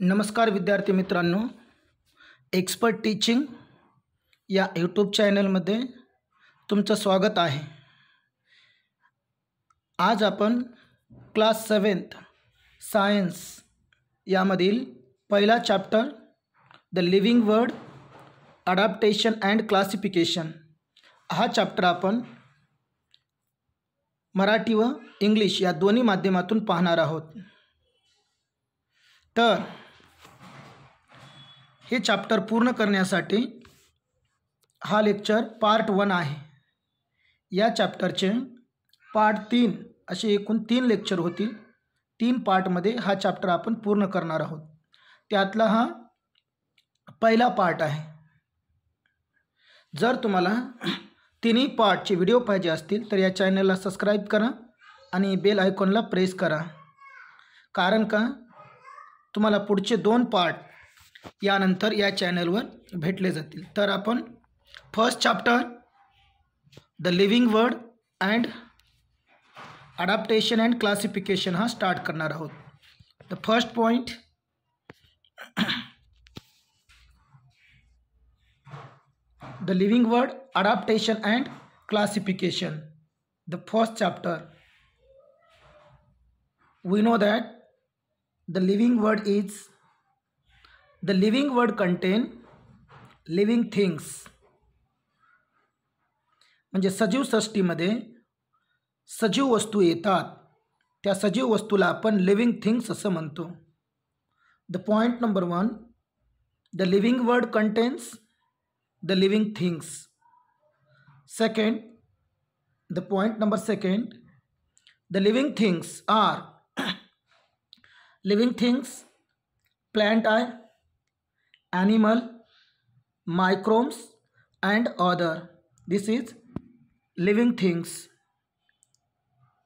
नमस्कार विद्यार्थी मित्रांनो, एक्सपर्ट टीचिंग या यूट्यूब चॅनलमध्ये तुमचं स्वागत आहे. आज आपण क्लास 7th सायन्स यामधील पहिला chapter the living word adaptation and classification हा चॅप्टर आपण मराठी व इंग्लिश या दोन्ही माध्यमातून पाहणार आहोत. तर हे चॅप्टर पूर्ण करण्यासाठी हा लेक्चर पार्ट 1 आहे. या चॅप्टरचे पार्ट 3 असे एकूण 3 लेक्चर होतील. 3 पार्टमध्ये हा चॅप्टर आपण पूर्ण करणार आहोत. त्यातला हा पहिला पार्ट आहे. जर तुम्हाला तिन्ही पार्टचे व्हिडिओ पाहिजे असतील तर या चॅनलला सबस्क्राईब करा आणि बेल आयकॉनला प्रेस करा, कारण का तुम्हाला पुढचे 2 पार्ट यानंतर या चॅनलवर भेटले जातील. तर आपण first chapter the living word and adaptation and classification हा स्टार्ट करणार आहोत. The first point, the living word adaptation and classification. The first chapter, we know that the living word contain living things. म्हणजे सजीव सृष्टीमध्ये सजीव वस्तू येतात, त्या सजीव वस्तूला आपण लिव्हिंग थिंग्स असं म्हणतो. The point number 1, the living word contains the living things. Second, the point number 2, the living things are living things, plant are, animal, microbes and other. This is living things.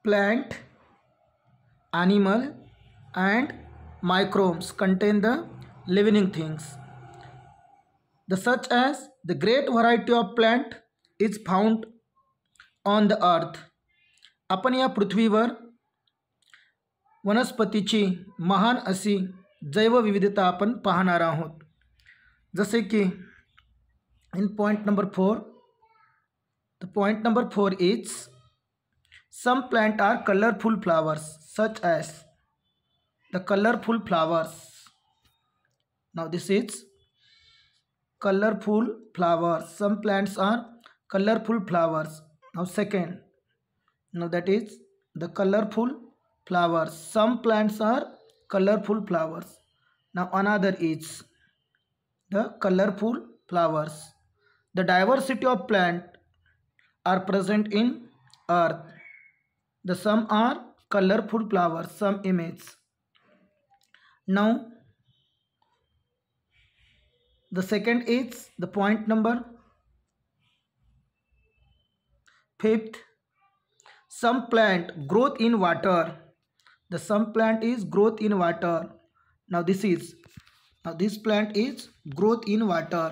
Plant, animal and microbes contain the living things. The such as the great variety of plant is found on the earth. आपण या पृथ्वीवर वनस्पतीची महान अशी जैवविविधता आपण पाहणार आहोत. जसे की इन point number 4, the point number 4 is some plant are colorful flowers such as the colorful flowers. Now this is colorful flowers. Some plants are colorful flowers. Now second, now that is the colorful flowers. Some plants are colorful flowers. Now another is the colorful flowers. The diversity of plant are present in earth. The some are colorful flowers, some image. Now the second is the point number 5th, some plant growth in water. The some plant is growth in water. Now this plant is growth in water.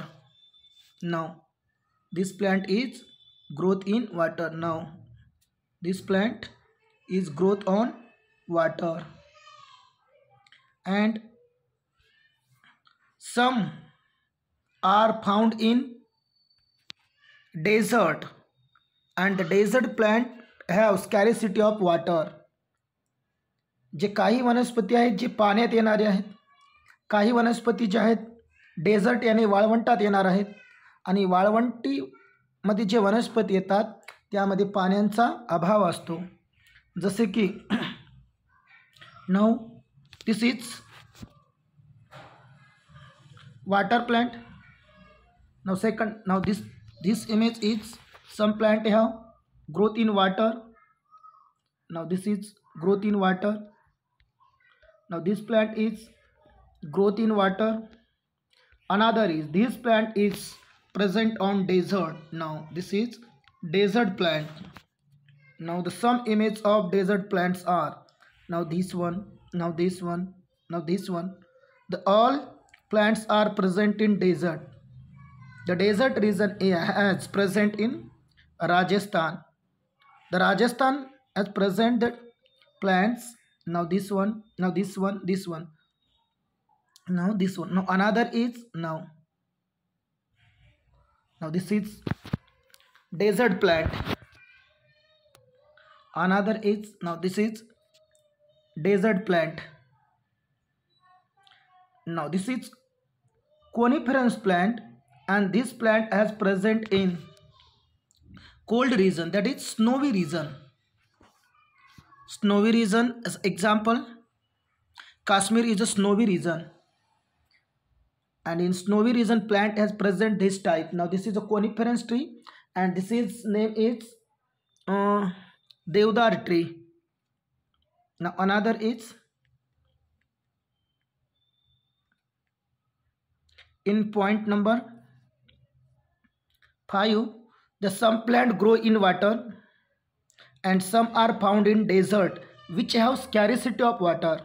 Now this plant is growth in water. Now this plant is growth on water. And some are found in desert, and the desert plant have scarcity of water. जे काही वनस्पती आहेत जे पाण्यात येणारे आहेत, काही वनस्पती जे आहेत dessert याने वाळवंटात येणार आहेत, आणि वाळवंटीमध्ये जे वनस्पती येतात त्यामध्ये पाण्याचा अभाव असतो. जसे की now this is water plant. Now second, now this image is some plant have growth in water. Now this is growth in water. Now this plant is growth in water. Another is this plant is present on desert. Now this is desert plant. Now the some image of desert plants are now this one, now this one, now this one. The all plants are present in desert. The desert region is present in Rajasthan. The Rajasthan has present the plants. Now this one, now this one, this one. Now this one. Now another is now this is desert plant. Another is now this is desert plant. Now this is coniferous plant, and this plant is present in cold region, that is snowy region. Snowy region as example, Kashmir is a snowy region, and in snowy region plant has present this type. Now this is a coniferous tree, and this is name is Deodar tree. Now another is in point number 5, the some plant grow in water and some are found in desert which have scarcity of water.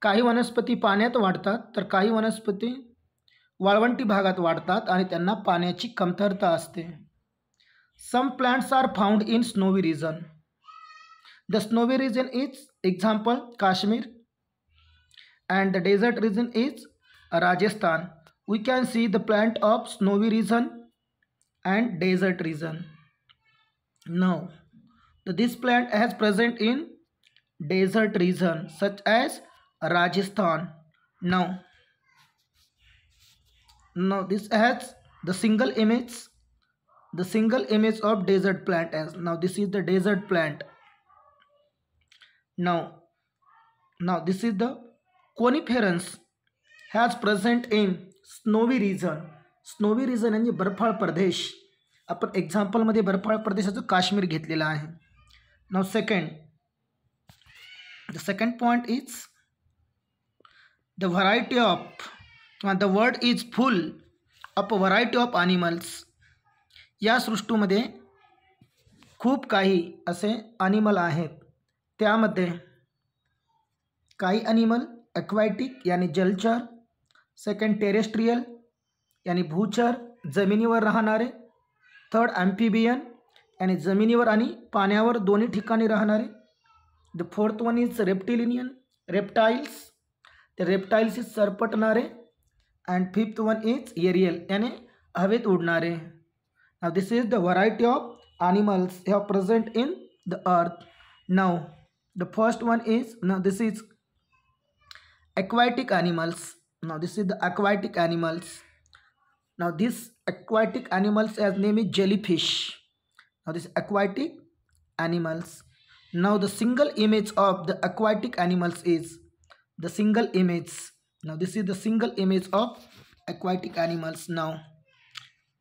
काही वनस्पती पाण्यात वाढतात तर काही वनस्पती वाळवंटी भागात वाढतात आणि त्यांना पाण्याची कमतरता असते. Some plants are found in snowy region. The snowy region is example Kashmir, and the desert region is Rajasthan. We can see the plant of snowy region and desert region. Now, this plant is present in desert region such as Rajasthan. Now this has the single image of desert plant. As now this is the desert plant. Now this is the coniferous has present in snowy region. Snowy region म्हणजे बर्फाळ प्रदेश. आपण एक्झाम्पलमध्ये बर्फाळ प्रदेशाचं काश्मीर घेतलेला आहे. Now the second point is the variety of किंवा the world is full of variety of animals. या सृष्टीमध्ये खूप काही असे ॲनिमल आहेत. त्यामध्ये काही ॲनिमल ॲक्वॅटिक यानी जलचर, सेकंड टेरेस्ट्रियल यानी भूचर जमिनीवर राहणारे, थर्ड ॲम्फिबियन यानी जमिनीवर आणि पाण्यावर दोन्ही ठिकाणी राहणारे, the fourth one is reptilian reptiles, ते रेप्टाइल्स इज सरपटणारे, and fifth one is aerial यानी हवेत उडणारे. Now this is the variety of animals have present in the earth. Now the first one is this is aquatic animals. Now this is the aquatic animals. Now this aquatic animals as name is jellyfish. Now this aquatic animals. Now the single image of the aquatic animals is the single image. Now this is the single image of aquatic animals. Now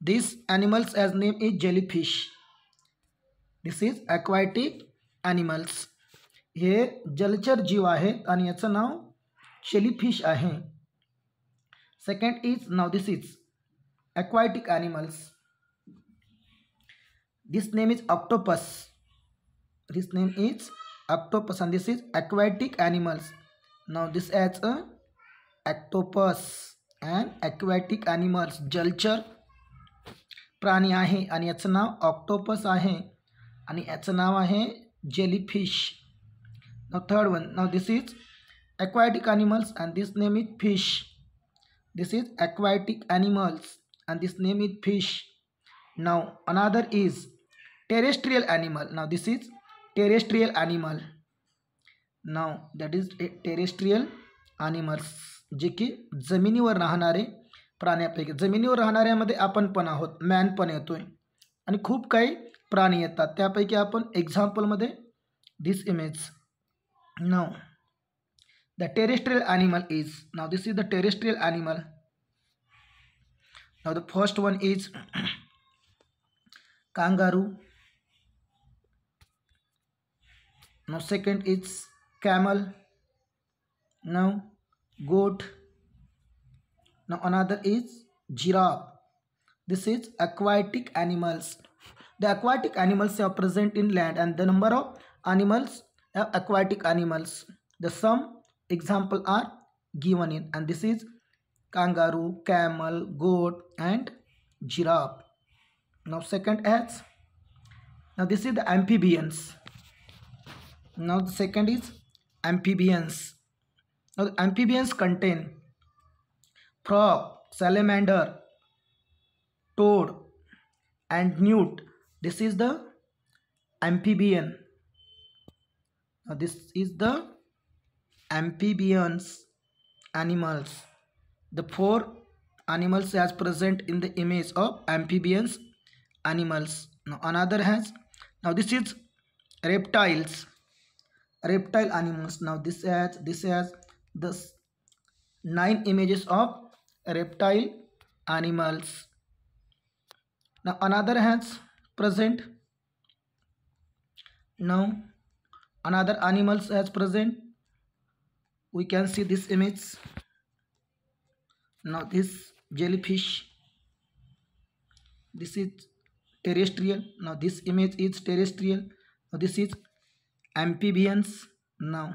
these animals as name is jellyfish. This is aquatic animals. हे जलचर जीव आहेत आणि याचं नाव शेलीफिश आहे. Second is now this is aquatic animals. This name is octopus. This name is octopus and this is aquatic animals. Now this adds a octopus and aquatic animals. जलचर प्राणी आहे आणि याचं नाव ऑक्टोपस आहे आणि याचं नाव आहे jellyfish. Now third one. Now this is aquatic animals and this name is fish. This is aquatic animals and this name is fish. Now another is terrestrial animal. Now this is terrestrial animal. Now that is terrestrial animals, जे की जमिनीवर राहणारे प्राण्यापैकी. जमिनीवर राहणाऱ्यामध्ये आपण पण आहोत, man पण येतोय आणि खूप काही प्राणी येतात. त्यापैकी आपण एक्झाम्पलमध्ये this image. Now the terrestrial animal is, now this is the terrestrial animal. Now the first one is kangaroo. Now second is camel. Now goat. Now another is giraffe. This is aquatic animals. The aquatic animals are present in land and the number of animals are aquatic animals. The some example are given in, and this is kangaroo, camel, goat and giraffe. Now second is, now this is the amphibians. Now the second is amphibians. Now the amphibians contain frog, salamander, toad, and newt. This is the amphibian. Now this is the amphibians animals. The four animals as present in the image of amphibians animals. Now another has, now this is reptiles, reptile animals. Now this has the 9 images of reptile animals. Now another has present, now another animals as present. We can see this image. Now this jellyfish, this is terrestrial. Now this image is terrestrial. Now this is amphibians. Now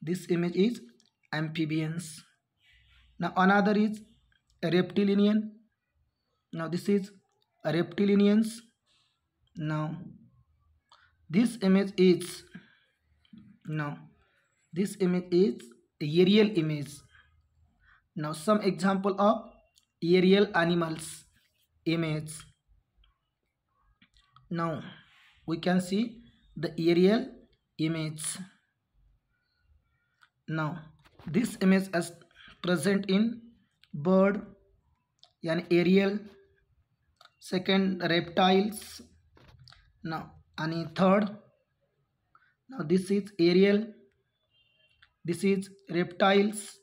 this image is amphibians. Now another is a reptilian. Now this is a reptilians. Now this image is, now this image is aerial image. Now some example of aerial animals image. Now we can see the aerial image. Now this image is present in bird and aerial, second reptiles, now and third, now this is aerial, this is reptiles,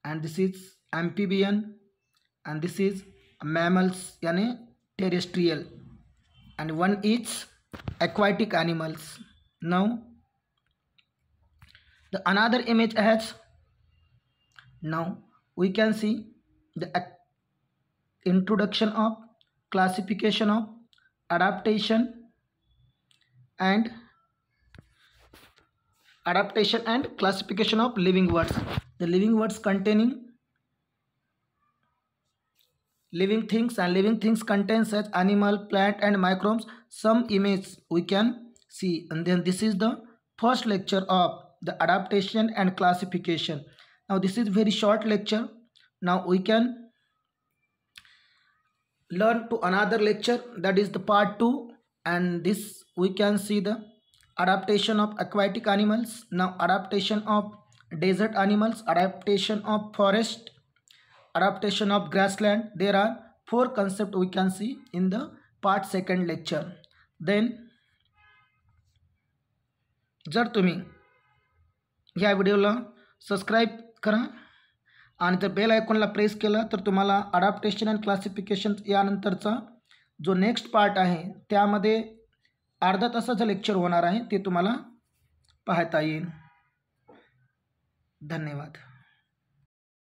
and this is amphibian, and this is mammals yani terrestrial, and one is aquatic animals. Now the another image has, now we can see the introduction of classification of adaptation and classification of living words. The living words containing living things, and living things contain such animal, plant and microbes. Some image we can see, and then this is the first lecture of the adaptation and classification. Now this is very short lecture. Now we can learn to another lecture, that is the part 2, and this we can see the adaptation of aquatic animals, now adaptation of desert animals, adaptation of forest, adaptation of grassland. There are 4 concepts we can see in the part 2 lecture. Then जर तुम्ही ह्या व्हिडिओला subscribe करा आणि जर bell आयकॉनला press केलं तर तुम्हाला अडॅप्टेशन अँड क्लासिफिकेशन यानंतरचा जो नेक्स्ट पार्ट आहे त्यामध्ये अर्धा तासाचं लेक्चर होणार आहे, ते तुम्हाला पाहता येईल. धन्यवाद.